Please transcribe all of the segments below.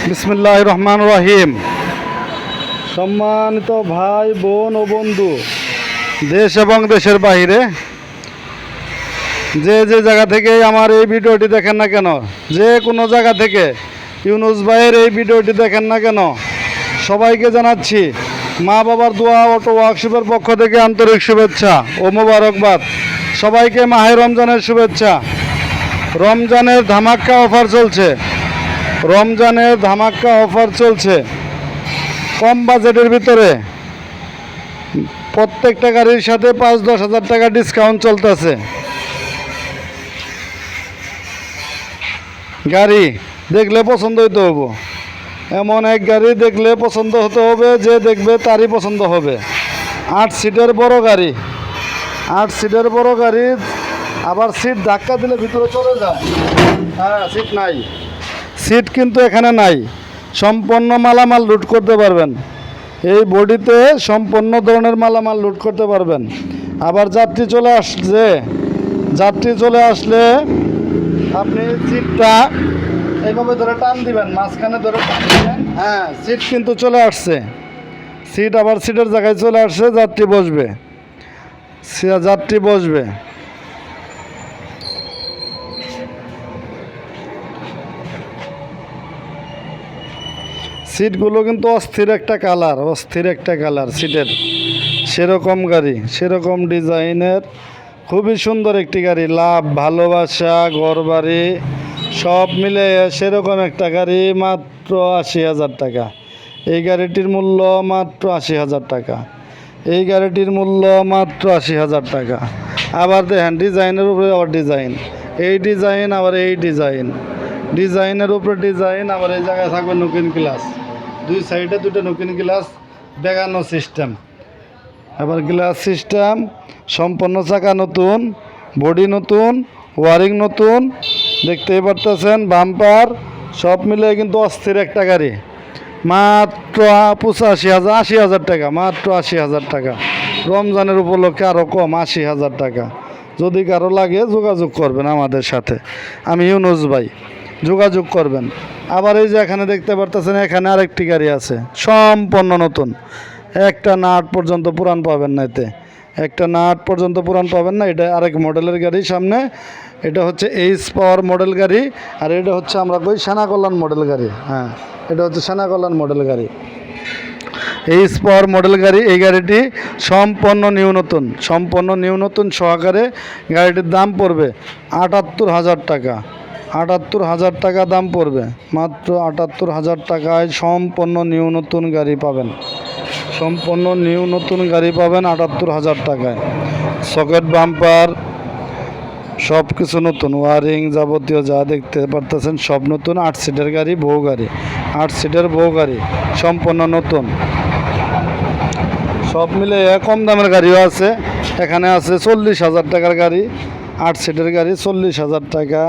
বিসমিল্লাহির রহমানির রহিম। সম্মানিত ভাই বোন ও বন্ধু, দেশ এবং দেশের বাইরে যে যে জায়গা থেকে আমার এই ভিডিওটি দেখেন না কেন, যে কোনো জায়গা থেকে ইউনুস ভাইয়ের এই ভিডিওটি দেখেন না কেন, সবাইকে জানাচ্ছি মা বাবার দোয়া অটো ওয়ার্কশপের পক্ষ থেকে আন্তরিক শুভেচ্ছা ও মোবারকবাদ। সবাইকে মাহে রমজানের শুভেচ্ছা। রমজানের ধামাক্কা অফার চলছে, রমজানের ধামাক্কা অফার চলছে। কম বাজেটের ভিতরে প্রত্যেকটা গাড়ির সাথে 5-10 হাজার টাকা ডিসকাউন্ট চলতেছে। গাড়ি দেখলে পছন্দ হইতে হবে, এমন এক গাড়ি দেখলে পছন্দ হতে হবে, যে দেখবে তারই পছন্দ হবে। 8 সিটের বড় গাড়ি, 8 সিটের বড় গাড়ি, আবার সিট ধাক্কা দিলে ভিতরে চলে যায়। হ্যাঁ, সিট নাই, সিট কিন্তু এখানে নাই। সম্পূর্ণ মালামাল লুট করতে পারবেন এই বডিতে, সম্পূর্ণ ধরনের মালামাল লুট করতে পারবেন। আবার যাত্রী চলে আসলে আপনি সিটটা এইভাবে ধরে টান দিবেন, মাঝখানে ধরে টান দিবেন। হ্যাঁ, সিট কিন্তু চলে আসছে, সিট আবার সিটের জায়গায় চলে আসছে। যাত্রী বসবে। সিটগুলো কিন্তু অস্থির একটা কালার সিটের। সেরকম গাড়ি, সেরকম ডিজাইনের, খুবই সুন্দর একটি গাড়ি। লাভ, ভালোবাসা, ঘরবাড়ি সব মিলে সেরকম একটা গাড়ি, মাত্র 80,000 টাকা। এই গাড়িটির মূল্য মাত্র 80,000 টাকা। এই গাড়িটির মূল্য মাত্র 80,000 টাকা। আবার দেখেন, ডিজাইনের উপরে আবার ডিজাইন, এই ডিজাইন আবার এই ডিজাইন, ডিজাইনের উপরে ডিজাইন। আবার এই জায়গায় থাকবে নতুন গ্লাস, দুই সাইডে দুটো নতুন গ্লাস, বেগানো সিস্টেম। আবার গ্লাস সিস্টেম, সম্পূর্ণ চাকা নতুন, বডি নতুন, ওয়ারিং নতুন, দেখতেই পারতেছেন। বাম্পার সব মিলে কিন্তু অস্থির একটা গাড়ি। মাত্র 80,000 টাকা, মাত্র 80,000 টাকা। রমজানের উপলক্ষে আরও কম, 80,000 টাকা। যদি কারো লাগে যোগাযোগ করবেন আমাদের সাথে, আমি ইউনুস ভাই, যোগাযোগ করবেন। আবার এই যে এখানে দেখতে পারতেছেন, এখানে আরেকটি গাড়ি আছে সম্পূর্ণ নতুন। একটা নাট পর্যন্ত পুরান পাবেন না, এতে একটা নাট পর্যন্ত পুরান পাবেন না। এটা আরেক মডেলের গাড়ি। সামনে এটা হচ্ছে এইচ পাওয়ার মডেল গাড়ি, আর এটা হচ্ছে আমরা কই সেনা কল্যাণ মডেল গাড়ি। হ্যাঁ, এটা হচ্ছে সেনা কল্যাণ মডেল গাড়ি, এইচ পাওয়ার মডেল গাড়ি। এই গাড়িটি সম্পূর্ণ নিউ নতুন সহকারে গাড়িটির দাম পড়বে 78,000 টাকা। 78,000 টাকা দাম পড়বে, মাত্র 78,000 টাকায় সম্পূর্ণ নিউ নতুন গাড়ি পাবেন। সম্পূর্ণ নিউ নতুন গাড়ি পাবেন 78,000 টাকায়। সকেট, বাম্পার সব কিছু নতুন, ওয়ারিং যাবতীয় যা দেখতে পারতেছেন সব নতুন। 8 সিটের গাড়ি, আট সিটের বউ গাড়ি, সম্পূর্ণ নতুন। সব মিলে কম দামের গাড়িও আছে। এখানে আছে 40,000 টাকার গাড়ি, 8 সিটের গাড়ি 40,000 টাকা।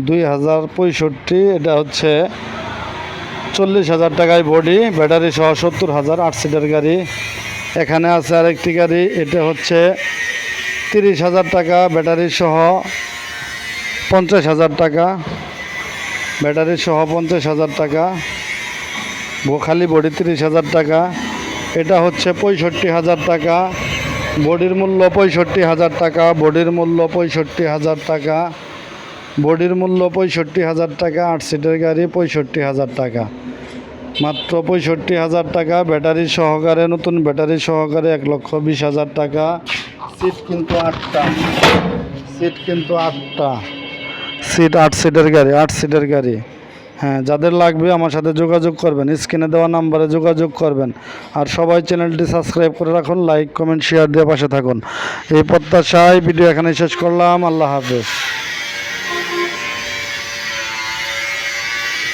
2065, এটা হচ্ছে 40,000 টাকায় বডি, ব্যাটারি সহ 70,000, 8 সিটের গাড়ি। এখানে আছে আরেকটি গাড়ি, এটা হচ্ছে 30,000 টাকা, ব্যাটারি সহ 50,000 টাকা, ব্যাটারি সহ 50,000 টাকা, খালি বডি 30,000 টাকা। এটা হচ্ছে 65,000 টাকা, বডির মূল্য 65,000 টাকা, বডির মূল্য 65,000 টাকা, বডির মূল্য 65,000 টাকা। 8 সিটের গাড়ি 65,000 টাকা, মাত্র 65,000 টাকা। ব্যাটারি সহকারে, নতুন ব্যাটারি সহকারে 1,20,000 টাকা। সিট কিন্তু 8টা, সিট 8 সিটের গাড়ি। হ্যাঁ, যাদের লাগবে আমার সাথে যোগাযোগ করবেন, স্ক্রিনে দেওয়া নাম্বারে যোগাযোগ করবেন। আর সবাই চ্যানেলটি সাবস্ক্রাইব করে রাখুন, লাইক কমেন্ট শেয়ার দিয়ে পাশে থাকুন। এই প্রত্যাশায় ভিডিও এখানে শেষ করলাম। আল্লাহ হাফেজ।